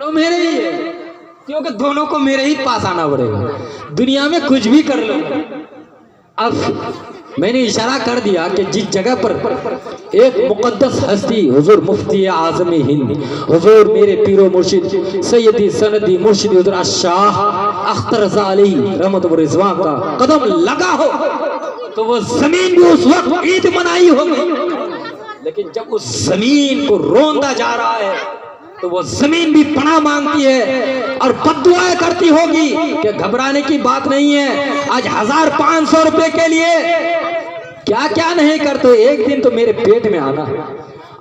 तो मेरे ही है, क्योंकि दोनों को मेरे ही पास आना पड़ेगा, दुनिया में कुछ भी कर लो। अब मैंने इशारा कर दिया कि जिस जगह पर एक मुकद्दस हस्ती हुजूर मुफ्ती आज़म हिंद, हुजूर मेरे पीरो मुर्शिद सैयदी सनदी मुर्शिद उधर शाह अख्तर रज़ा अली रहमत व रिज़वान का कदम लगा हो तो वो जमीन भी उस वक्त ईद मनाई होगी। लेकिन जब उस जमीन को रोंदा जा रहा है तो वो जमीन भी पनाह मांगती है और बद्दुआएं करती होगी कि घबराने की बात नहीं है, आज 1500 रुपए के लिए क्या क्या नहीं करते, एक दिन तो मेरे पेट में आना।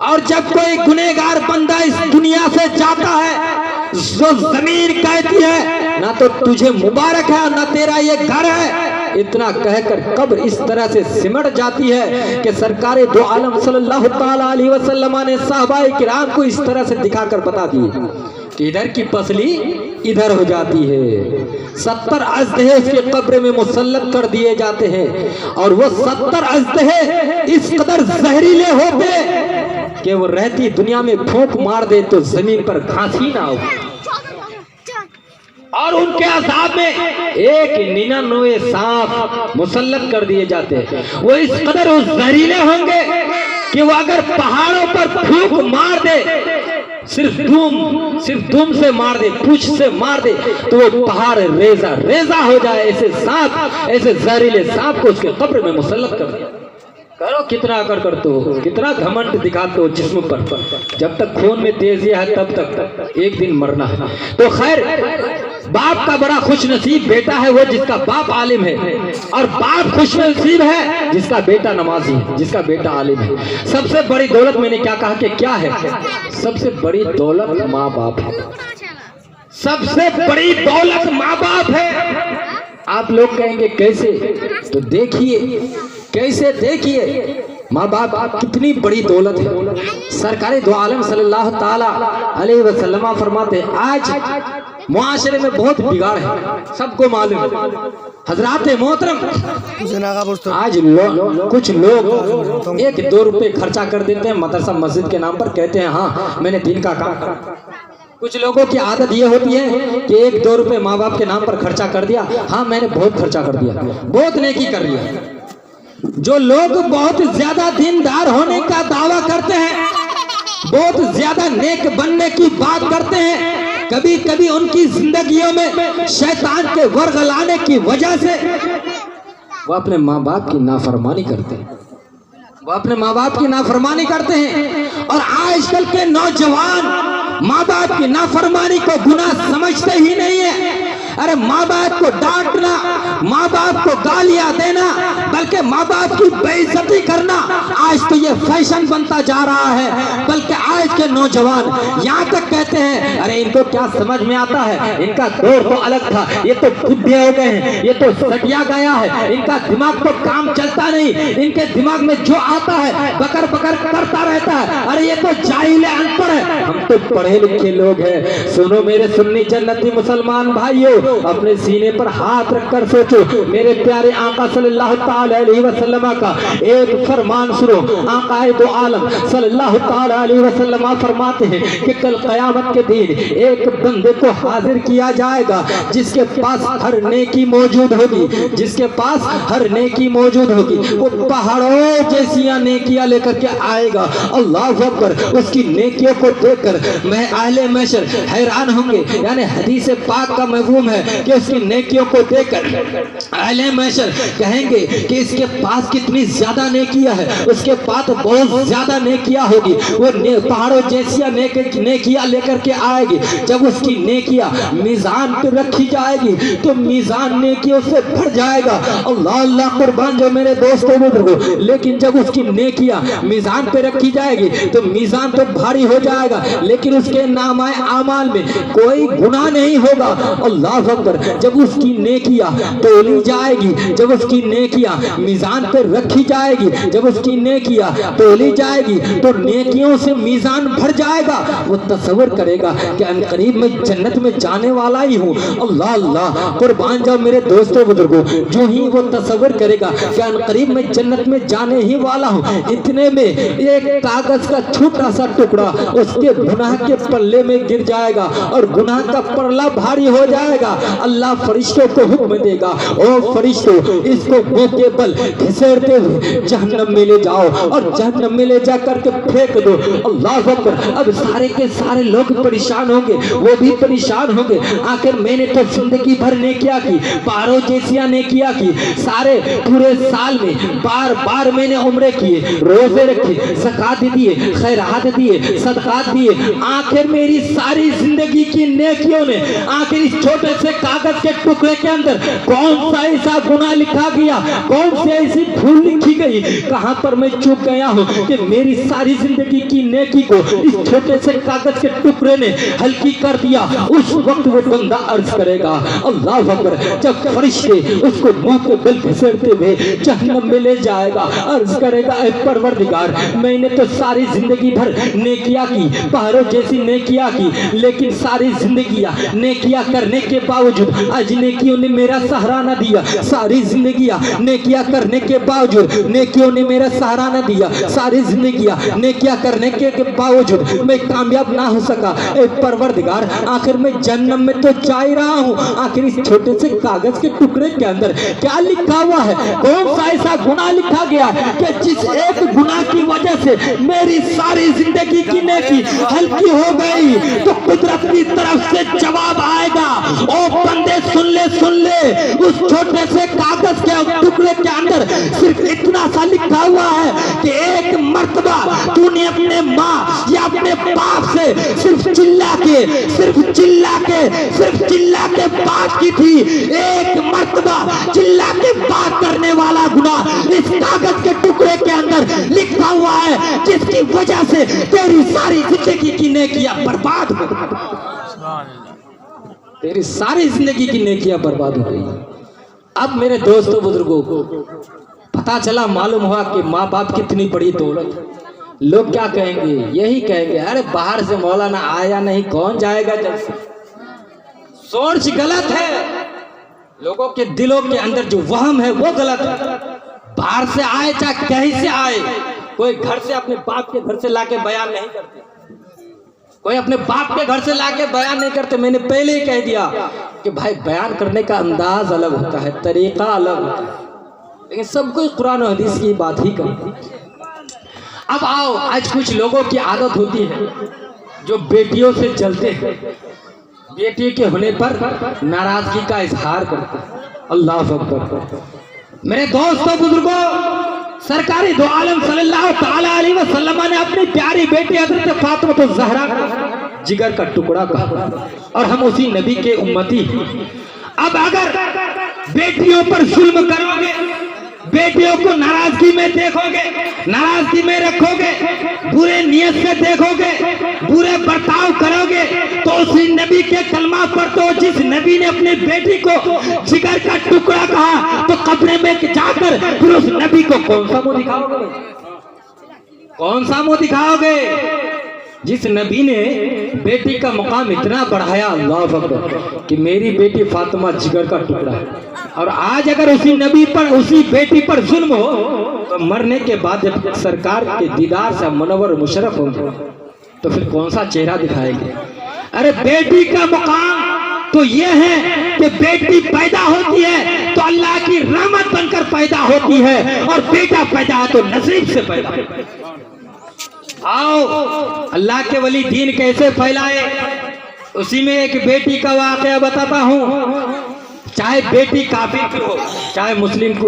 और जब कोई गुनहगार बंदा इस दुनिया से जाता है, जो जमीन कहती है ना तो तुझे मुबारक है ना तेरा ये घर है, इतना कहकर कब्र इस तरह से सिमट जाती है कि सरकारे दो आलम सल्लल्लाहु ताला अलैहि वसल्लम ने सहाबाए किराम को इस तरह से दिखाकर बता दिए कि इधर की पसली इधर हो जाती है। 70 अजदहे उसके कब्र में मुसल्लत कर दिए जाते हैं और वो 70 अजदहे इस कदर जहरीले होते कि वो रहती दुनिया में फूंक मार दे तो जमीन पर घास ही ना हो। और उनके अज़ाब में 99 सांप मुसल्लत कर दिए जाते हैं। वो इस कदर वो जहरीले होंगे कि वो अगर पहाड़ों पर फूंक मार दे, सिर्फ धूम से मार दे, पूंछ से मार दे तो वो पहाड़ रेजा रेजा हो जाए। ऐसे सांप, ऐसे जहरीले सांप को उसके कब्र में मुसल्लत कर दिया। करो कितना अकड़ करते हो, कितना घमंड दिखाते हो जिस्म पर, जब तक खून में तेजियां है तब तक एक दिन मरना है। तो खैर, बाप का बड़ा खुश नसीब बेटा है वो जिसका बाप आलिम है, और बाप खुश नसीब है जिसका बेटा नमाजी है, जिसका बेटा आलिम है। सबसे बड़ी दौलत मैंने क्या कहा कि क्या है? सबसे बड़ी दौलत माँ बाप है। सबसे बड़ी दौलत माँ बाप है। आप लोग कहेंगे कैसे? तो देखिए कैसे, देखिए माँ बाप कितनी बड़ी दौलत है। सरकारे दो आलम सल्लल्लाहु ताला अलैहि वसल्लम फरमाते आज मुआशरे में बहुत बिगाड़ है, सबको मालूम है। हजरात मोहतरम, आज कुछ लोग 1-2 रुपए खर्चा कर देते हैं मदरसा मस्जिद के नाम पर, कहते हैं हाँ मैंने दिन का काम करा। कुछ लोगों की आदत ये होती है कि 1-2 रुपए माँ बाप के नाम पर खर्चा कर दिया, हाँ मैंने बहुत खर्चा कर दिया, बहुत नेकी कर लिया। जो लोग बहुत ज्यादा दीनदार होने का दावा करते हैं, बहुत ज्यादा नेक बनने की बात करते हैं, कभी कभी उनकी जिंदगियों में शैतान के वर्गलाने की वजह से वो अपने माँ बाप की नाफरमानी करते हैं, वो अपने माँ बाप की नाफरमानी करते हैं। और आजकल के नौजवान माँ बाप की नाफरमानी को गुनाह समझते ही नहीं है। अरे माँ बाप को डांटना, माँ बाप को गालियां देना, बल्कि माँ बाप की बेइज्जती करना आज तो ये फैशन बनता जा रहा है। बल्कि आज के नौजवान यहाँ तक कहते हैं अरे इनको क्या समझ में आता है, इनका दौर तो अलग था, ये तो बुढ़े हो गए हैं, ये तो सटिया गया है, इनका दिमाग तो काम चलता नहीं, इनके दिमाग में जो आता है बकर बकर करता रहता है, अरे ये तो जाहिल अनपढ़ है। हम तो पढ़े लिखे लोग हैं। सुनो मेरे सुन्नी जन्नती मुसलमान भाइयों, अपने सीने पर हाथ रखकर सोचो, मेरे प्यारे आका सल्लल्लाहु ताला अलैहि वसल्लम का एक फरमान सुनो। आका दो आलम सल्लल्लाहु ताला अलैहि वसल्लम फरमाते हैं कि कल क़यामत के दिन एक बंदे को हाजिर किया जाएगा जिसके पास हर नेकी मौजूद होगी, जिसके पास हर नेकी मौजूद होगी। वो पहाड़ों जैसी नेकियां लेकर के आएगा। अल्लाह अकबर। उसकी नेकियों को देखकर मैं अहले महशर हैरान होंगे। यानी हदीस पाक का मफ़हूम है कि उसकी नेकियों को देखकर अहले महशर कहेंगे कि इसके पास कितनी ज्यादा नेकियां है, उसके पास बहुत ज्यादा नेकियां होगी। वो पहाड़ों जैसी नेकियां लेकर के आएगी। जब उसकी नेकियां मीजान पे रखी जाएगी तो मीजान नेकियों से भर जाएगा। अल्लाह अल्लाह कुर्बान जो मेरे दोस्तों बुजुर्गों। लेकिन जब उसकी नेकियां मीजान पे रखी जाएगी तो मीजान तो भारी हो जाएगा, लेकिन उसके नामाए आमाल में कोई गुनाह नहीं होगा। अल्लाह अल्लाह अकबर। जब उसकी नेकियां तोली जाएगी, जब उसकी नेकियां मीजान पर रखी जाएगी, जब उसकी नेकियां तोली जाएगी तो नेकियों से मीजान भर जाएगा। वो तसव्वुर करेगा कि अनकरीब मैं जन्नत में जाने वाला ही हूँ। अल्लाह अल्लाह, कुर्बान जाओ मेरे दोस्तों बुजुर्गों। जो ही वो तसव्वुर करेगा कि अनकरीब मैं जन्नत में जाने ही वाला हूँ, इतने में एक कागज का छोटा सा टुकड़ा उसके गुनाह के पल्ले में गिर जाएगा और गुनाह का पल्ला भारी हो जाएगा। अल्लाह फरिश्तों को हुक्म देगा, ओ फरिश्तों, इसको मुंह के बल घिसेड़ते हुए जहन्नम में ले जाओ और जहन्नम में ले जा करके फेंक दो। अल्लाह अकबर। अब सारे के सारे लोग परेशान होंगे, वो भी परेशान होंगे। आखिर मैंने तो जिंदगी भर नेकिया की, पारों जैसिया नेकिया की, सारे पूरे साल में बार बार मैंने उम्रे किए, रोजे रखे, ज़कात दिए, खैरात दिए, सदकात दिए। आखिर मेरी सारी जिंदगी की नेकियों ने आखिर इस छोटे से कागज के टुकड़े के अंदर कौन सा ऐसा गुनाह लिखा गया, कौन सी ऐसी भूल लिखी गई, कहां पर मैं चूक गया हूं कि मेरी सारी जिंदगी की नेकी को इस छोटे से कागज के टुकड़े ने हल्की कर दिया। उस वक्त वो बंदा अर्ज करेगा, अल्लाह अकबर। जब फरिश्ते उसको मुंह पे बल घिसेड़ते हुए जहन्नम में ले जाएगा, अर्ज करेगा, ऐ परवरदिगार, मैंने तो सारी जिंदगी भर नेकिया की, पहाड़ों जैसी नेकिया की, लेकिन सारी जिंदगियां नेकिया करने के बावजूद आज नेकियों ने मेरा सहारा न दिया। सारी जिंदगियां नेकिया करने के बावजूद नेकियों ने मेरा सहारा न दिया। सारी जिंदगियां नेकिया करने के बावजूद मैं कामयाब ना हो सका। ऐ परवरदिगार, आखिर मैं जन्नत में तो जा ही रहा हूँ, आखिर इस छोटे से कागज के टुकड़े के अंदर क्या लिखा हुआ है? कौन सा ऐसा गुनाह लिखा गया कि जिस एक गुनाह की वजह से मेरी सारी जिंदगी की नेकी हल्की हो गई? तो कुदरत की तरफ से जवाब आएगा, ओ बंदे सुन ले, सुन ले, उस छोटे से कागज के टुकड़े के अंदर सिर्फ इतना सा लिखा हुआ है कि एक मर्तबा तूने अपने माँ या अपने बाप से सिर्फ चिल्ला के बात की थी। एक मर्तबा चिल्ला के बात करने वाला गुनाह इस कागज के टुकड़े के अंदर लिखा हुआ है, जिसकी वजह से तेरी सारी जिंदगी की नेकियां बर्बाद हो गई। तेरी सारी जिंदगी की नेकियां बर्बाद हो गई। अब मेरे दोस्तों बुजुर्गों को पता चला, मालूम हुआ कि माँ बाप कितनी बड़ी दौलत। लोग क्या कहेंगे? यही कहेंगे, अरे बाहर से मौलाना आया नहीं, कौन जाएगा जब से। सोच गलत है, लोगों के दिलों के अंदर जो वहम है वो गलत है। बाहर से आए चाहे कहीं से आए, कोई घर से अपने बाप के घर से लाके बयान नहीं करते, कोई अपने बाप के घर से लाके बयान नहीं करते। मैंने पहले ही कह दिया कि भाई बयान करने का अंदाज अलग होता है, तरीका अलग होता है, लेकिन सब कोई कुरान और हदीस की बात ही करते। अब आओ, आज कुछ लोगों की आदत होती है जो बेटियों से जलते हैं, बेटी के होने पर नाराजगी का इजहार करते हैं। अल्लाह अकबर। मेरे दोस्तों बुजुर्गों, सरकारी दो आलम सल्लल्लाहु ताला अलैहि वसल्लम ने अपनी प्यारी बेटी हज़रत फातिमा तो ज़हरा का जिगर का टुकड़ा कहा, और हम उसी नबी के उम्मती। अब अगर बेटियों पर जुल्म करोगे, बेटियों को नाराजगी में देखोगे, नाराजगी में रखोगे, बुरे नियत से देखोगे, बुरे बर्ताव करोगे, तो उसी नबी के कलमा पर तो जिस नबी ने अपनी बेटी को जिगर का टुकड़ा कहा, तो कब्र में जाकर फिर उस नबी को कौन सा मुंह दिखाओगे? कौन सा मुंह दिखाओगे? जिस नबी ने बेटी का मुकाम इतना बढ़ाया, अल्लाह अकबर, कि मेरी बेटी फातिमा जिगर का टुकड़ा है। और आज अगर उसी नबी पर, उसी बेटी पर जुल्म हो, तो मरने के बाद जब सरकार के दीदार से मुनव्वर मुशर्रफ होंगे, तो फिर कौन सा चेहरा दिखाएंगे? अरे बेटी का मुकाम तो ये है कि बेटी पैदा होती है तो अल्लाह की रहमत बनकर पैदा होती है, और बेटा पैदा है तो नसीब से पैदा होता है। आओ, अल्लाह के वली दीन कैसे फैलाए, उसी में एक बेटी का वाकया बताता हूँ। चाहे बेटी काफिर की हो, चाहे मुस्लिम की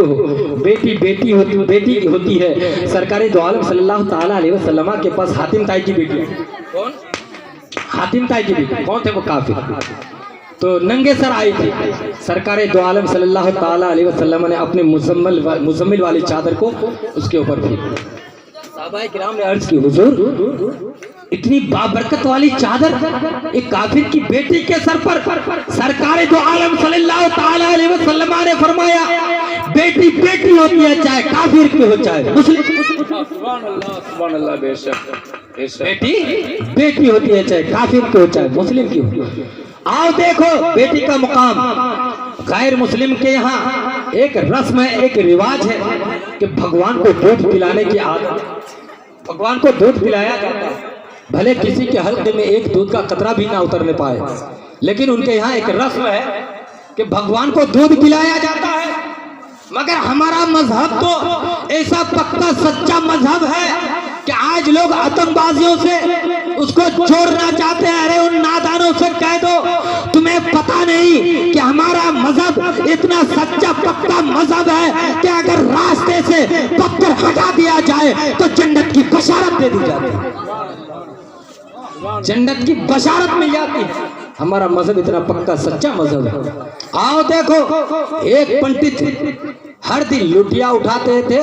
हो, बेटी होती है। सरकारी दो आलम सल्लल्लाहु ताला अलैहि वसल्लम के पास हातिम ताई की बेटी। कौन? हातिम ताई की बेटी। कौन थे वो? काफिर। तो नंगे सर आई थी। सरकार दो आलम सल्लल्लाहु ताला अलैहि वसल्लम ने अपने मुजम्मिल वाली चादर को उसके ऊपर फेंक दिया। सहाबा किराम ने अर्ज की, हुजूर इतनी बाबरकत वाली चादर एक काफिर की बेटी के सर पर सरकार दो आलम सल्लल्लाहु ताला अलैहि वसल्लम ने फरमाया, बेटी बेटी होती है, चाहे काफिर की हो चाहे मुस्लिम। सुभान अल्लाह, बेशक बेटी बेटी होती है, चाहे काफिर की हो चाहे मुस्लिम की हो। आओ देखो बेटी का मुकाम। गैर मुस्लिम के यहाँ एक रस्म है, एक रिवाज है कि भगवान को दूध पिलाने की आदत, भगवान को दूध पिलाया जाता है, भले किसी के हल्के में एक दूध का कतरा भी ना उतरने पाए, लेकिन उनके यहाँ एक रस्म है कि भगवान को दूध पिलाया जाता है। मगर हमारा मजहब तो ऐसा पक्का सच्चा मजहब है कि आज लोग आतंकबाजियों से उसको छोड़ना चाहते हैं। अरे उन नादानों से कह दो, तुम्हें पता नहीं कि हमारा मजहब इतना सच्चा पक्का मजहब है कि अगर रास्ते से पत्थर हटा दिया जाए तो जन्नत की बशारत दे दी जाती है, जन्नत की बशारत मिल जाती है। हमारा मजहब इतना पक्का सच्चा मजहब है। आओ देखो, एक पंडित हर दिन लुटिया उठाते थे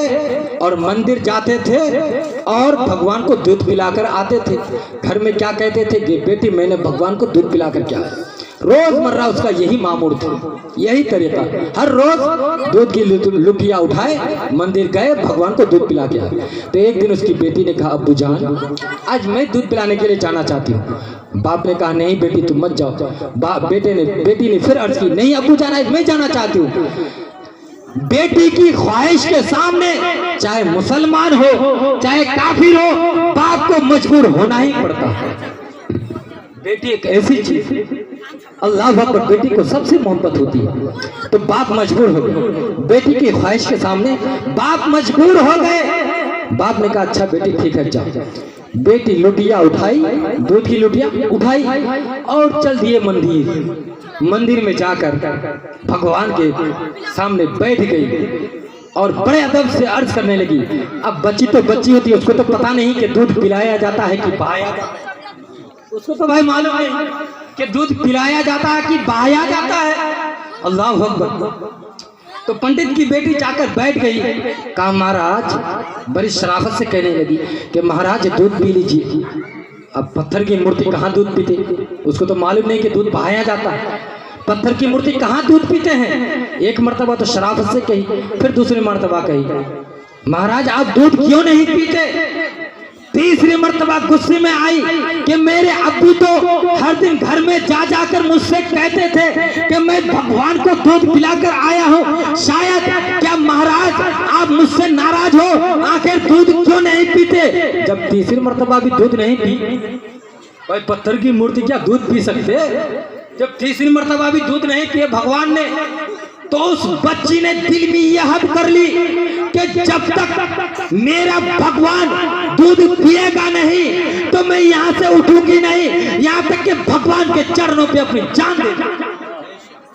और मंदिर जाते थे और भगवान को दूध पिलाकर आते थे। घर में क्या कहते थे कि बेटी मैंने भगवान को दूध पिलाकर क्या है, रोजमर्रा उसका यही मामूल था, यही तरीका। हर रोज दूध की लुटिया उठाए, मंदिर गए, भगवान को दूध पिला के आए। तो एक दिन उसकी बेटी ने कहा, अब्बू जान आज मैं दूध पिलाने के लिए जाना चाहती हूँ। बाप ने कहा, नहीं बेटी तुम मत जाओ। बेटी ने फिर अर्ज की, नहीं अब्बू जान आज मैं जाना चाहती हूँ। बेटी की ख्वाहिश के सामने चाहे मुसलमान हो चाहे काफिर हो, बाप को मजबूर होना ही पड़ता है। बेटी एक ऐसी चीज, अल्लाह अकबर, बेटी को सबसे मोहब्बत होती है। तो बाप मजबूर हो गए, बेटी की ख्वाहिश के सामने बाप मजबूर हो गए। बाप ने कहा, अच्छा बेटी ठीक है जाओ। बेटी लुटिया उठाई, दूध की लुटिया उठाई और चल दिए मंदिर। मंदिर में जाकर भगवान के सामने बैठ गई और बड़े अदब से अर्ज करने लगी। अब बच्ची तो बच्ची होती है, उसको तो पता नहीं कि दूध पिलाया जाता है कि बहाया जाता है, उसको तो भाई मालूम है कि दूध पिलाया जाता है कि बहाया जाता है। अल्लाह अकबर। तो पंडित की बेटी जाकर बैठ गई। कहा, महाराज, बड़ी शराफत से कहने लगी कि महाराज दूध पी लीजिए। अब पत्थर की मूर्ति कहाँ दूध पीते, उसको तो मालूम नहीं कि दूध बहाया जाता है। पत्थर की मूर्ति कहाँ दूध पीते हैं। एक मर्तबा तो शराफत से कही, फिर दूसरी मर्तबा कही, महाराज आप दूध क्यों नहीं पीते। तीसरी मर्तबा गुस्से में आई कि मेरे अब्बू तो हर दिन घर में जा जाकर मुझसे कहते थे कि मैं भगवान को दूध पिलाकर आया हूँ, शायद क्या महाराज आप मुझसे नाराज हो, आखिर दूध क्यों नहीं पीते। जब तीसरी मर्तबा भी दूध नहीं पी, भाई पत्थर की मूर्ति क्या दूध पी सकते। जब तीसरी मर्तबा भी दूध नहीं पिए भगवान ने, तो उस बच्ची ने दिल में यह हद कर ली कि जब तक मेरा भगवान दूध पिएगा नहीं तो मैं यहाँ से उठूंगी नहीं, यहाँ तक कि भगवान के चरणों पे अपनी जान दे।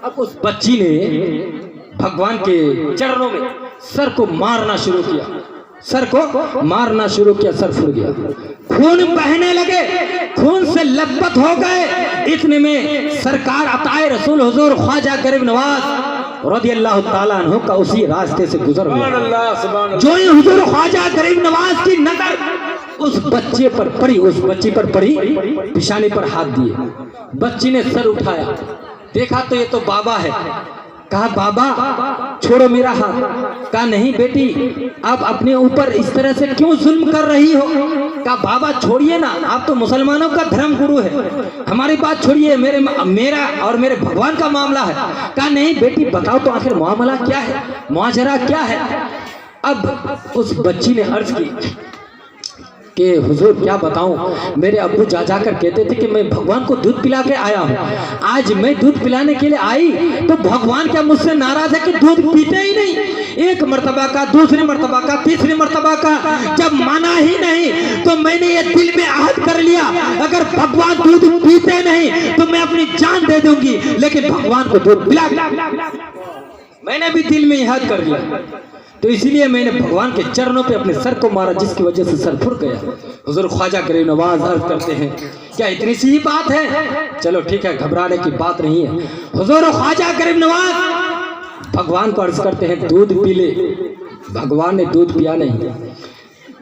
अब उस बच्ची ने भगवान के चरणों में सर को मारना शुरू किया, सर को मारना शुरू किया, सर फूट गया, खून बहने लगे, खून से लथपथ हो गए। इतने में सरकार अताए रसूल हुजूर ख्वाजा गरीब नवाज रज़ियल्लाहु ताला अन्हु का उसी रास्ते से गुजर हुआ। जो ही हुजूर ख्वाजा गरीब नवाज की नजर उस बच्चे पर पड़ी, उस बच्ची पर पड़ी, पिशानी पर हाथ दिए। बच्ची ने सर उठाया, देखा तो ये तो बाबा है। कहा, बाबा छोड़ो मेरा हाथ। कहा, नहीं बेटी आप अपने ऊपर इस तरह से क्यों जुल्म कर रही हो। कहा, बाबा छोड़िए ना, आप तो मुसलमानों का धर्म गुरु है, हमारी बात छोड़िए, मेरा और मेरे भगवान का मामला है। कहा, नहीं बेटी बताओ तो आखिर मामला क्या है, मुआजरा क्या है। अब उस बच्ची ने अर्ज की कि हुजूर क्या बताऊं, मेरे अब्बू जा जाकर कहते थे कि मैं भगवान को दूध पिला के आया हूं। आज मैं दूध पिलाने के लिए आई तो भगवान क्या मुझसे नाराज है कि दूध पीते ही नहीं। एक मर्तबा का, दूसरी मर्तबा का, तीसरी मर्तबा का, जब माना ही नहीं तो मैंने ये दिल में आहद कर लिया, अगर भगवान दूध पीते नहीं तो मैं अपनी जान दे दूंगी, लेकिन भगवान को दूध पिला। मैंने भी दिल में याद कर लिया, तो इसलिए मैंने भगवान के चरणों पे अपने सर को मारा, जिसकी वजह से सर फुट गया। हुजूर ख्वाजा गरीब नवाज अर्ज करते हैं, क्या इतनी सी ही बात है। चलो ठीक है, घबराने की बात नहीं है। हुजूर ख्वाजा गरीब नवाज भगवान को अर्ज करते हैं, दूध पी ले। भगवान ने दूध पिया नहीं।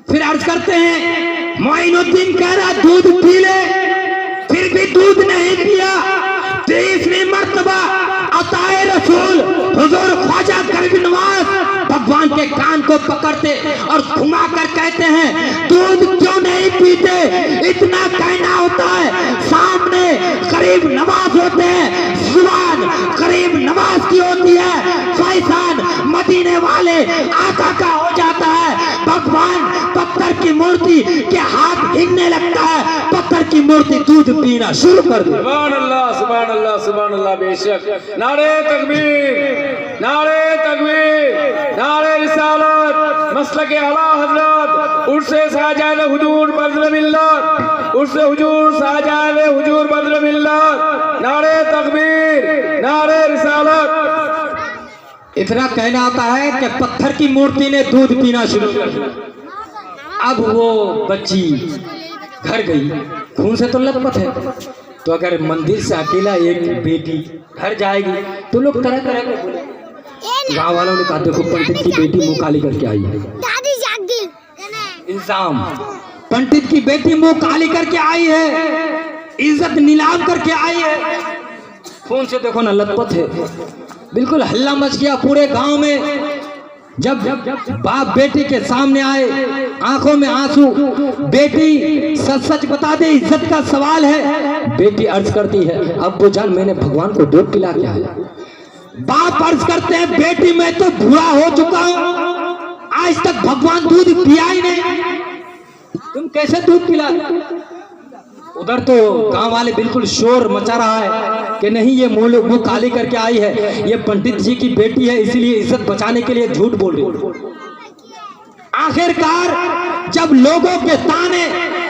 फिर अर्ज करते हैं, मोइनुद्दीन कह रहा दूध पी ले, फिर भी दूध नहीं पिया। 23वीं मर्तबा अताए रसूल हुजूर ख्वाजा गरीब नवाज भगवान के कान को पकड़ते और घुमा कर कहते हैं, दूध क्यों नहीं पीते? इतना कहना होता है, सामने गरीब नवाज होते हैं, जुबान गरीब नवाज की होती है, फैसान मदीने वाले आका का हो जाता है। भगवान पत्थर की मूर्ति के हाथ हिलने लगता है, पत्थर की मूर्ति दूध पीना शुरू कर दे। सुभान अल्लाह, सुभान अल्लाह, सुभान अल्लाह। बेशक नारे तकबीर, नारे तकबीर, नारे रिसालत, मसलक आला हजरत, उर्से साजान हुजूर बज़ल मिल्लत, उर्से हुजूर साजान हुजूर बज़ल मिल्लत, नारे तकबीर, नारे रिसालत। इतना कहना आता है कि पत्थर की मूर्ति ने दूध पीना शुरू कर दिया। अब वो बच्ची घर गई, खून से तो लथपथ है, तो अगर मंदिर से अकेला एक बेटी घर जाएगी तो लोग तरह तरह के बोले। गाँव वालों ने कहा, देखो पंडित की बेटी मुंह काली करके आई है। इल्जाम, पंडित की बेटी मुंह काली करके आई है, इज्जत नीलाम करके आई है। खून से देखो ना लथपथ है। बिल्कुल हल्ला मच गया पूरे गांव में। जब बाप बेटी के सामने आए, आंखों में आंसू, बेटी सच सच बता दे, इज्जत का सवाल है। बेटी अर्ज करती है, अब्बू जान मैंने भगवान को दूध पिला के आया। बाप अर्ज करते हैं, बेटी मैं तो बूढ़ा हो चुका हूं, आज तक भगवान दूध पिया ही नहीं, तुम कैसे दूध पिला? उधर तो गांव वाले बिल्कुल शोर मचा रहा है कि नहीं ये मुंह काली करके आई है, ये पंडित जी की बेटी है, इसलिए इज्जत बचाने के लिए झूठ बोल रही। आखिरकार जब लोगों के ताने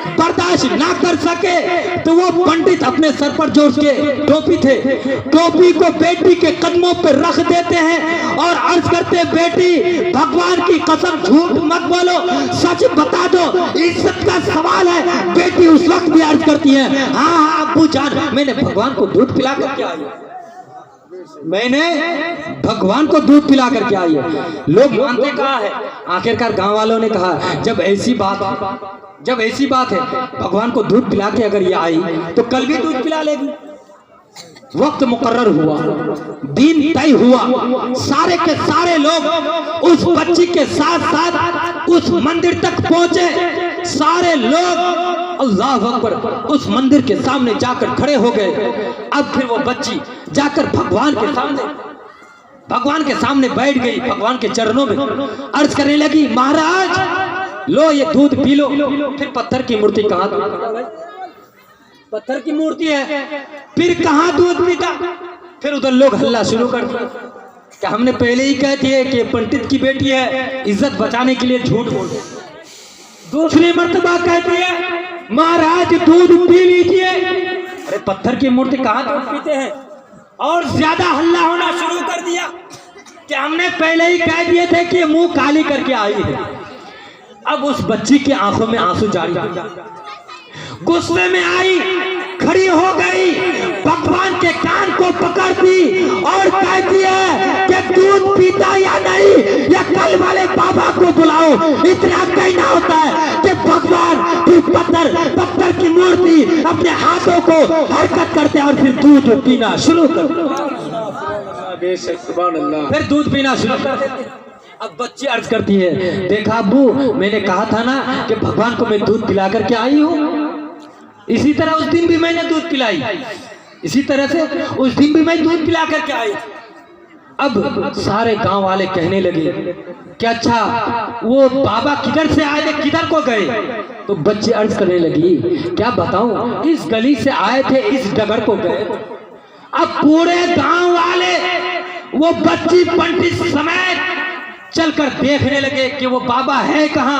बर्दाश्त ना कर सके तो वो पंडित अपने सर पर जो उसके टोपी थे, टोपी को बेटी के कदमों पर रख देते हैं और अर्ज करते, बेटी भगवान की कसम झूठ मत बोलो, सच बता दो, इज्जत का सवाल है। बेटी उस वक्त भी अर्ज करती है, हाँ हाँ अब्बू जान मैंने भगवान को दूध पिला करके आई है, मैंने भगवान को दूध पिला करके आई है। लोग मानते कहाँ है? आखिरकार गांव वालों ने कहा, जब ऐसी बात है भगवान को दूध पिला के अगर ये आई तो कल भी दूध पिला लेगी। वक्त मुकर्रर हुआ, दिन तय हुआ, सारे के सारे लोग उस बच्ची के साथ साथ उस मंदिर तक पहुंचे। सारे लोग अल्लाह अकबर उस मंदिर के सामने जाकर खड़े हो गए। अब फिर वो बच्ची जाकर भगवान के सामने बैठ गई, भगवान के चरणों में अर्ज करने लगी, महाराज लो ये दूध पी लो। फिर पत्थर की मूर्ति कहाँ? पत्थर की मूर्ति है, फिर कहाँ दूध पीता? फिर उधर लोग हल्ला शुरू कर दिया कि हमने पहले ही कह दिए कि पंडित की बेटी है, इज्जत बचाने के लिए झूठ बोल। दूसरी मर्तबा कहती है, महाराज दूध पी लीजिए। अरे पत्थर की मूर्ति कहाँ दूध पीते हैं? और ज्यादा हल्ला होना शुरू कर दिया कि हमने पहले ही कह दिए थे कि मुंह काली करके आई है। अब उस बच्ची की आंखों में आंसू जारी, गुस्से में आई, खड़ी हो गई, भगवान के कान को पकड़ती और कहती है कि दूध पीता या नहीं, या कल वाले बाबा को बुलाओ। इतना कहना होता है कि भगवान फिर पत्थर की मूर्ति अपने हाथों को हरकत करते और फिर दूध पीना शुरू कर देते, फिर दूध पीना शुरू कर देते। अब बच्ची अर्ज करती है, देखा अब्बू मैंने कहा था ना कि भगवान को मैं दूध पिला करके आई हूँ। इसी तरह उस दिन भी मैंने दूध पिलाई, इसी तरह से उस दिन भी मैं दूध पिला करके आई। अब सारे गांव वाले कहने लगे कि अच्छा वो बाबा किधर से आए थे, किधर को गए? तो बच्ची अर्ज करने लगी, क्या बताऊं, इस गली से आए थे, इस डगर को गए। अब पूरे गांव वाले वो बच्ची पंडित समेत चलकर देखने लगे कि वो बाबा है कहाँ।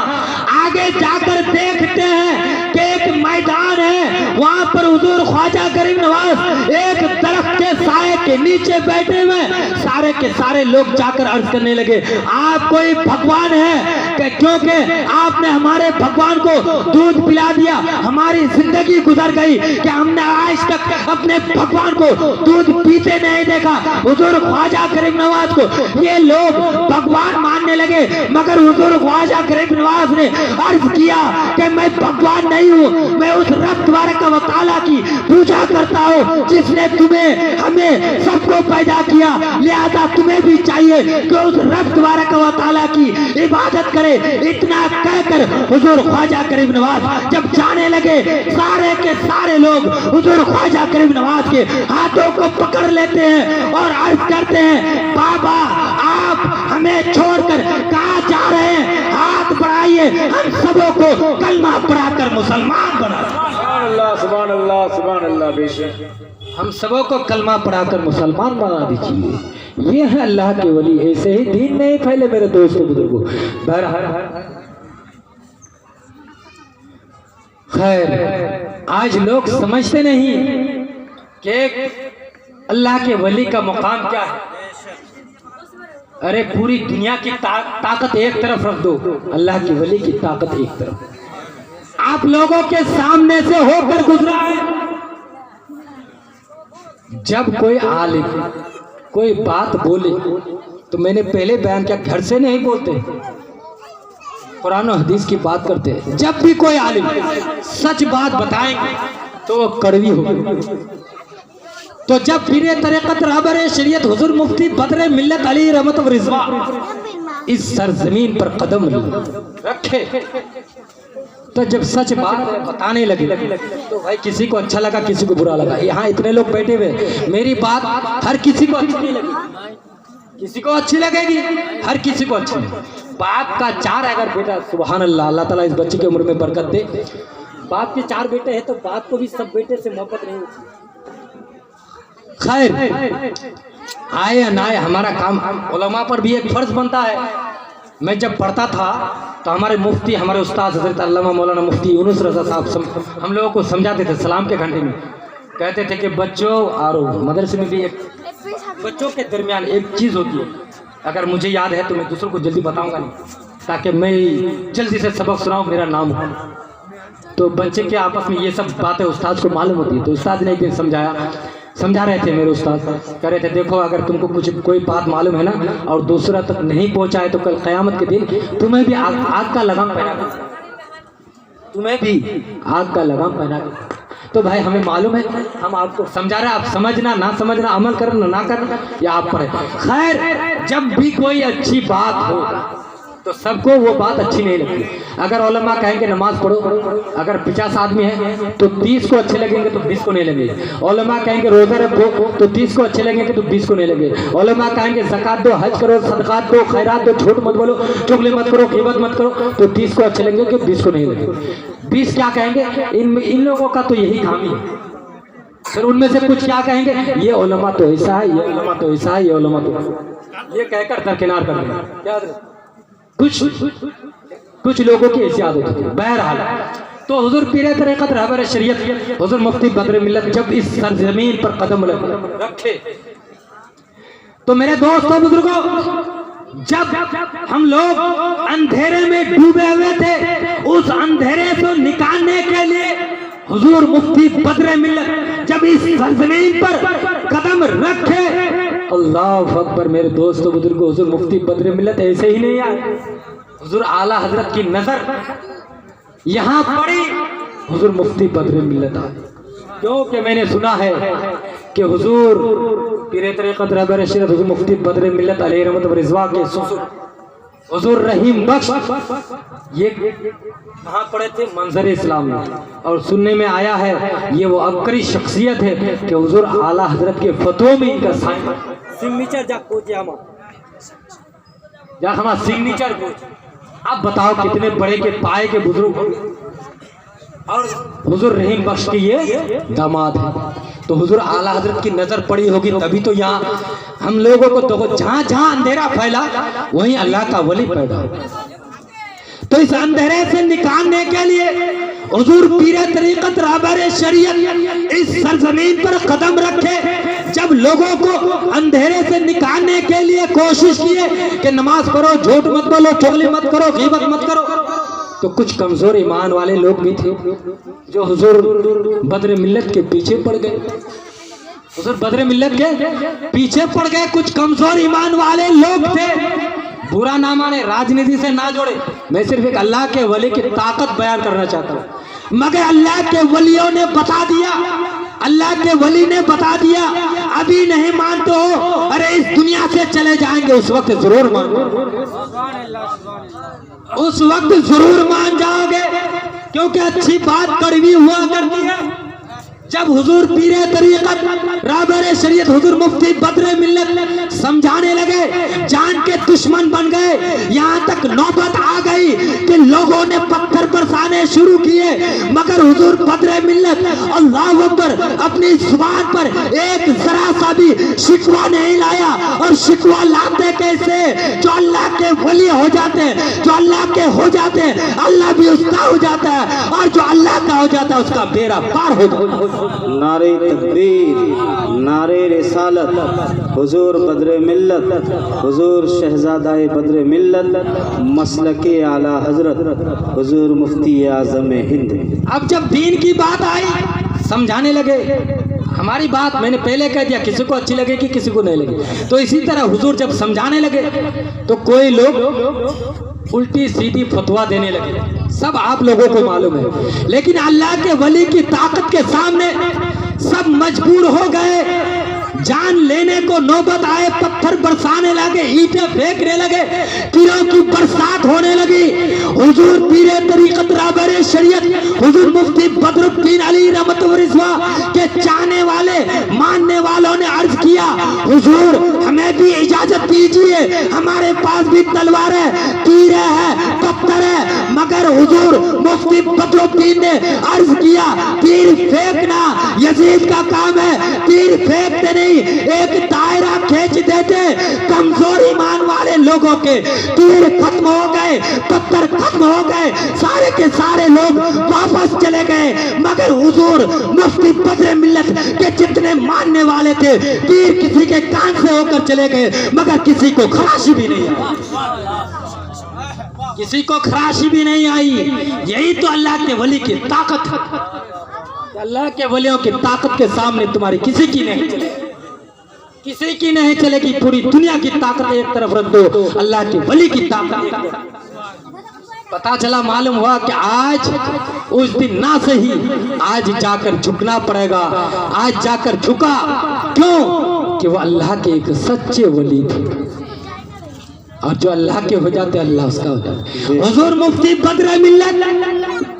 आगे जाकर देखते हैं कि एक मैदान है, वहां पर हुजूर ख्वाजा गरीब नवाज एक दरख्त के साए के नीचे बैठे हुए सारे के सारे लोग जाकर अर्ज करने लगे, आप कोई भगवान है? क्योंकि आपने हमारे भगवान को दूध पिला दिया, हमारी जिंदगी गुजर गई कि हमने आज तक अपने भगवान को दूध पीते नहीं देखा। हुजूर ख्वाजा गरीब नवाज को ये लोग भगवान मानने लगे, मगर हुजूर ख्वाजा गरीब नवाज ने अर्ज किया कि मैं भगवान नहीं हूँ, मैं उस रब तबारक व तआला की पूजा करता हूँ जिसने तुम्हें हमें सबको पैदा किया, लिहाजा तुम्हें भी चाहिए कि उस रब तबारक व तआला की इबादत करे। इतना कहकर हुजूर ख्वाजा गरीब नवाज जब जाने लगे, सारे के सारे लोग हुजूर ख्वाजा गरीब नवाज के हाथों को पकड़ लेते हैं और अर्ज करते हैं, बाबा आप हमें छोड़कर कहाँ जा रहे हैं? हाथ बढ़ाइए, हम सबों को कलमा पढ़ाकर मुसलमान बना। सुभान अल्लाह सुभान अल्लाह। बेशक हम सबों को कलमा पढ़ाकर मुसलमान बना दीजिए। ये है अल्लाह के वली, ऐसे ही दीन नहीं फैले मेरे दोस्तों बुजुर्गों। खैर, आज लोग समझते नहीं कि अल्लाह के वली का मुकाम क्या है। अरे पूरी दुनिया की ताकत एक तरफ रख दो, अल्लाह की वली की ताकत एक तरफ। आप लोगों के सामने से होकर गुजरा है। जब कोई आलिम कोई बात बोले तो मैंने पहले बयान किया, घर से नहीं बोलते, कुरान और हदीस की बात करते हैं। जब भी कोई आलिम सच बात बताएंगे तो वो कड़वी होगी। तो जब पीरे तरीक़त रहबर शरीयत हुजूर मुफ्ती बदर मिल्लत अली रहमत व रिज़वा इस सरजमीन पर कदम रखे, तो जब सच बात बताने लगे तो भाई किसी को अच्छा लगा, किसी को बुरा लगा। यहाँ इतने लोग बैठे हुए, मेरी बात हर किसी को अच्छी नहीं लगी, किसी को अच्छी लगेगी, हर किसी को अच्छी नहीं। बाप का 4 अगर बेटा, सुभान अल्लाह, अल्लाह ताला इस बच्चे की उम्र में बरकत दे। बाप के 4 बेटे हैं तो बाप को भी सब बेटे से मोहब्बत नहीं होती। खैर, आए या ना आए, हमारा काम उलमा पर भी एक फर्ज बनता है। मैं जब पढ़ता था तो हमारे मुफ्ती, हमारे उस्ताद हज़रत अल्लामा मौलाना मुफ्ती यूनुस रज़ा साहब हम लोगों को समझाते थे सलाम के घंटे में। कहते थे कि बच्चों, और मदरसे में भी एक बच्चों के दरमियान एक चीज़ होती है, अगर मुझे याद है तो मैं दूसरों को जल्दी बताऊंगा नहीं, ताकि मैं जल्दी से सबक सुनाऊं, मेरा नाम हो। तो बच्चे के आपस में ये सब बातें उस्ताद को मालूम होती है। तो उस्ताद ने एक दिन समझा रहे थे, मेरे उस्ताद कह रहे थे, देखो अगर तुमको कोई बात मालूम है ना और दूसरा तक नहीं पहुंचा है तो कल क़यामत के दिन तुम्हें भी आग का लगाम पहना देगा, तुम्हें भी आग का लगाम पहना देगा। तो भाई हमें मालूम है, हम आपको समझा रहे हैं, आप समझना ना समझना, अमल करना ना करना, या आप पर है। खैर, जब भी कोई अच्छी बात हो तो सबको वो बात अच्छी नहीं लगती। अगर उलमा कहेंगे नमाज पढ़ो, अगर 50 आदमी है तो 30 को अच्छे लगेंगे तो 20 को नहीं लगेंगे। उलमा कहेंगे रोज़ा रखो तो 30 को अच्छे लगेंगे तो 20 को नहीं लगेगे। उलमा कहेंगे ज़कात दो, हज करो, सदक़ात दो, खैरात दो, झूठ मत बोलो, चुगली मत करो, ग़ीबत मत करो, तो 30 को अच्छे लगेंगे कि 20 को नहीं लगेंगे। 20 क्या कहेंगे? इन लोगों का तो यही खामी है। फिर उनमें से कुछ क्या कहेंगे, ये उलमा तो ऐसा है, ये उलमा तो ऐसा है, ये उलमा तो, ये कहकर दरकिनार कर देंगे। क्या कुछ लोगों की ऐसी आदत होती है। बहरहाल, तो हुजूर पीरे तरीक़त रहबर शरीयत हुजूर मुफ्ती बदर मिल्लत जब इस सरजमीन पर कदम रखे, तो मेरे दोस्तों बुजुर्गों, जब हम लोग अंधेरे में डूबे हुए थे, उस अंधेरे से निकालने के लिए हुजूर मुफ्ती बदर मिल्लत जब इस सरजमीन पर कदम रखे, अल्लाह अकबर। मेरे दोस्तों बुजुर्गों, हुजूर मुफ्ती बदर मिल्लत ऐसे ही नहीं आए, हुजूर आला हजरत की नजर यहाँ पड़ी, हुजूर मुफ्ती बदर मिल्लत आए। क्योंकि मैंने सुना है कि हुजूर पीरे तरीक़त रहबर शरीयत हुजूर मुफ्ती बदर मिल्लत अलैहि रहमत व रिज़वा के ससुर हुजूर रहीम बख्श ये कहाँ पड़े थे? मंजर इस्लाम में। और सुनने में आया है ये वो अबकरी शख्सियत है कि हुजूर आला हजरत के फतों में इनका साइन सिग्नेचर जा हमारा सिग्नेचर को। आप बताओ कितने बड़े के पाए के बुजुर्ग होंगे, और हुजूर रहीम बख्श के ये दामाद है। तो हुजूर आला हजरत की नजर पड़ी होगी, तभी तो यहाँ हम लोगों को तो जहाँ जहाँ अंधेरा फैला वहीं अल्लाह का वली पैदा हो। तो इस अंधेरे से निकालने के लिए हुजूर पीरे तरीक़त रहबर शरीयत इस सरजमीन पर कदम रखे। जब लोगों को अंधेरे से निकालने के लिए कोशिश किए कि नमाज पढ़ो, झूठ मत बोलो, चुगली मत करो, गीबत मत करो। तो कुछ कमजोर ईमान वाले लोग भी थे जो हुजूर बद्र मिल्लत के पीछे पड़ गए। हुजूर बद्र मिल्लत के पीछे पड़ गए। कुछ कमजोर ईमान वाले लोग थे। बुरा ना माने, राजनीति से ना जोड़े, मैं सिर्फ एक अल्लाह के वली की ताकत बयान करना चाहता हूँ। मगर अल्लाह के वलियों ने बता दिया, अल्लाह के वली ने बता दिया, अभी नहीं मानते हो, अरे इस दुनिया से चले जाएंगे, उस वक्त जरूर मानो, उस वक्त जरूर मान जाओगे, क्योंकि अच्छी बात कड़वी हुआ करती है। जब हुजूर पीरे तरीक़त राहबर शरीयत हुजूर मुफ्ती बद्र मिल्लत समझाने लगे, जान के दुश्मन बन गए। यहाँ तक नौबत आ गई कि लोगों ने पत्थर बरसाने शुरू किए, मगर हुजूर बद्र मिल्लत अल्लाह अकबर अपनी जुबान पर एक जरा सा भी शिकवा नहीं लाया। और शिकवा लाते कैसे? जो अल्लाह के वली हो जाते, जो अल्लाह के हो जाते, अल्लाह भी उसका हो जाता है, और जो अल्लाह का हो जाता है उसका बेड़ा पार हो जाता है। नारे तकबीर, नारे रिसालत, हुजूर बद्र मिल्लत, हुजूर शहजादाए बद्र मिल्लत, मसलके आला हजरत हुजूर मुफ्ती आज़म हिंद। अब जब दीन की बात आई, समझाने लगे। हमारी बात मैंने पहले कह दिया, किसी को अच्छी लगेगी, किसी को नहीं लगेगी। तो इसी तरह हुजूर जब समझाने लगे तो कोई लोग उल्टी सीधी फतवा देने लगे। सब आप लोगों को मालूम है, लेकिन अल्लाह के वली की ताकत के सामने सब मजबूर हो गए। जान लेने को नौबत आए, पत्थर बरसाने लगे, ईंटें फेंकने लगे, तीरों की बरसात होने लगी। हुजूर पीरे तरीक़त राहबर शरीयत हुजूर मुफ्ती बदरुद्दीन अली रहमत व रिज़वा के चाहने वाले, मानने वालों ने अर्ज किया, हुजूर हमें भी इजाजत दीजिए, हमारे पास भी तलवार है, तीर है, पत्थर है। मगर हुजूर मुफ्ती बदरुद्दीन ने अर्ज किया, तीर फेंकना यजीद का काम है, तीर फेंकते नहीं, एक दायरा खींच देते। कमजोर ईमान वाले लोगों के तीर खत्म हो गए, पत्थर खत्म हो गए, सारे के सारे लोग वापस चले गए। मगर हुजूर मुफ्ती बद्र मिल्लत के जितने मानने वाले थे, तीर किसी के कान से होकर चले गए, मगर किसी को खराशी भी नहीं आई, किसी को खराशी भी नहीं आई। यही तो अल्लाह के वली की ताकत है। अल्लाह के वलियों की ताकत के सामने तुम्हारी किसी की नहीं चलेगी, किसी की नहीं चलेगी। पूरी दुनिया की ताकत एक तरफ रख दो, अल्लाह के वली की ताकत। पता चला, मालूम हुआ कि आज उस दिन ना सही, आज जाकर झुकना पड़ेगा। आज जाकर झुका, क्यों? कि वो अल्लाह के एक सच्चे वली थे, और जो अल्लाह के हो जाते अल्लाह उसका हो जाता। हुजूर मुफ्ती बद्र मिल्लत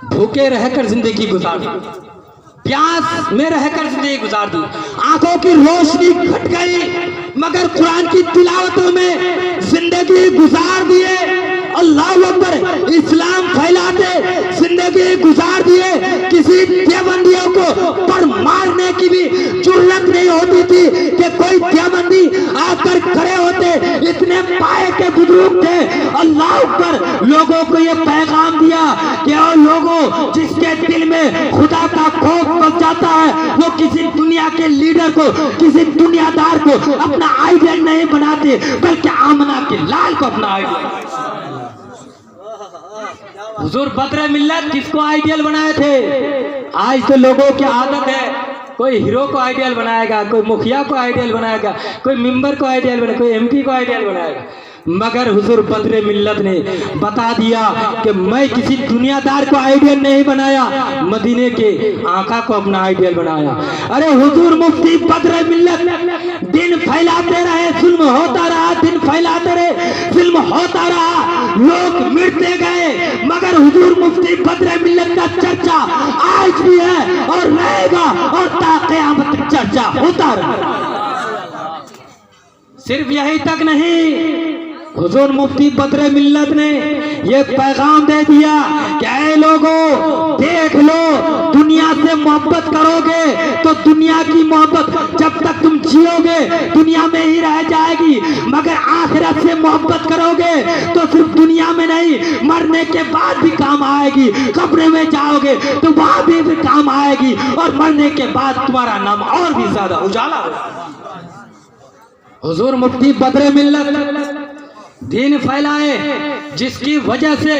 भूखे रहकर जिंदगी गुजार दी, प्यास में रहकर जिंदगी गुजार दी, आंखों की रोशनी घट गई, मगर कुरान की तिलावतों में जिंदगी गुजार दिए। अल्लाह अकबर, इस्लाम फैलाते जिंदगी गुजार दिए। किसी देवबंदियों को पर मारने की भी जुर्रत नहीं होती थी कि कोई देवबंदी आकर खड़े होते, इतने पाए के बुजुर्ग थे। अल्लाह अकबर, लोगों को ये पैगाम दिया कि ओ लोगों, जिसके दिल में खुदा का खौफ बस जाता है, वो किसी दुनिया के लीडर को, किसी दुनियादार को अपना आइडियल नहीं बनाते, बल्कि आमना के लाल को अपना आइडियल। हुजूर बद्र मिल्लत किसको आइडियल बनाए थे? आज तो लोगों की आदत है, कोई हीरो को आइडियल बनाएगा, कोई मुखिया को आइडियल बनाएगा, कोई मेंबर को आइडियल बनाएगा, कोई एमपी को आइडियल बनाएगा। मगर हुजूर बद्र मिल्लत ने बता दिया कि मैं किसी दुनियादार को आइडियल नहीं बनाया, मदीने के आका को अपना आइडियल बनाया। अरे हुजूर मुफ्ती बद्र मिल्लत दिन फैलाते रहे, जुल्म होता रहा, दिन फैलाते रहे, जुल्म होता रहा, लोग मिटते गए, मगर हुजूर मुफ्ती बद्र मिल्लत का चर्चा आज भी है और रहेगा, और ता क़यामत तक चर्चा होता रहेगा। सिर्फ यही तक नहीं, हुजूर मुफ्ती बद्र मिल्लत ने ये पैगाम दे दिया कि ऐ लोगों, देख लो, दुनिया से मोहब्बत करोगे तो दुनिया की मोहब्बत जब तक तुम जियोगे दुनिया में ही रह जाएगी, मगर आखिरत से मोहब्बत करोगे तो सिर्फ दुनिया में नहीं, मरने के बाद भी काम आएगी। कब्र में जाओगे तो वहां भी काम आएगी, और मरने के बाद तुम्हारा नाम और भी ज्यादा उजाला होगा। हुजूर मुफ्ती बद्र मिल्लत दीन फैलाए, जिसकी वजह से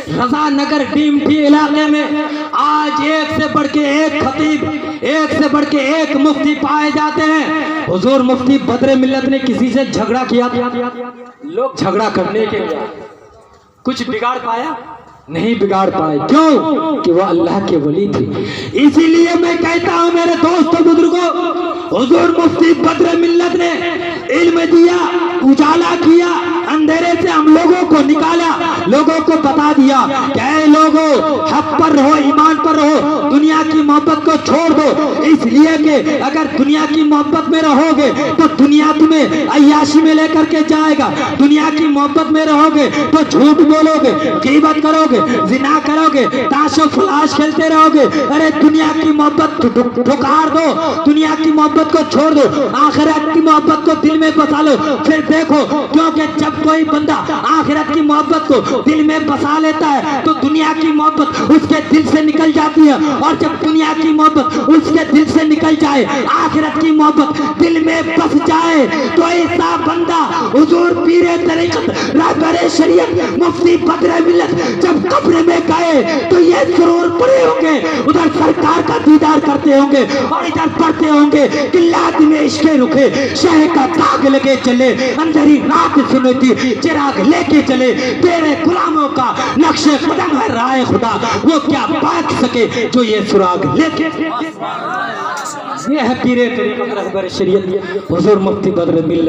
रजा नगर डीमटी इलाके में आज एक से बढ़ के एक खतीब, एक से बढ़ के एक मुफ्ती पाए जाते हैं। हुजूर मुफ्ती बद्र मिल्लत ने किसी से झगड़ा किया? लोग झगड़ा करने के लिए कुछ बिगाड़ पाया? नहीं बिगाड़ पाए। क्यों? कि वो अल्लाह के वली थे। इसीलिए मैं कहता हूं मेरे दोस्तों बुजुर्गों, हुजूर मुफ्ती बद्र मिल्लत ने इल्म दिया, उजाला किया, अंधेरे से हम लोगों को निकाला, लोगों को बता दिया कि लोगों हक पर रहो, ईमान पर रहो, दुनिया की मोहब्बत को छोड़ दो। इसलिए कि अगर दुनिया की मोहब्बत में रहोगे तो दुनिया तुम्हें अय्याशी में लेकर के जाएगा, दुनिया की मोहब्बत में रहोगे तो झूठ बोलोगे, गीबत करोगे, जिना करोगे, ताशो फलाश खेलते रहोगे। अरे दुनिया की मोहब्बत ठुकार दो, दुनिया की मोहब्बत को छोड़ दो, आखिरत की मोहब्बत को दिल में बसा लो। फिर देखो, क्योंकि जब कोई बंदा आखिरत की मोहब्बत को दिल में बसा लेता है तो दुनिया की मोहब्बत उसके दिल से निकल जाती है, और जब दुनिया की मोहब्बत उसके दिल से निकल जाए, आखिरत की मोहब्बत दिल में बस जाए, तो ऐसा बंदा हुजूर पीरे तरीक़त रहबरे शरीयत मुफ्ती बद्र मिल्लत जब कब्र में गए तो ये सुरूर पड़े होंगे, उधर सरकार का दीदार करते होंगे और इधर पढ़ते होंगे कि लात में इश्क़े रुखे, शह का दाग लगे चले, अंधेरी रात सुनती चिराग लेके चले, तेरे गुलामों का नक्शे कदम है राय खुदा, वो क्या पाक सके जो ये सुराग लेके। ये है पीरे तरीक़त रहबरे शरीयत हुजूर मुफ्ती बद्र मिल्लत।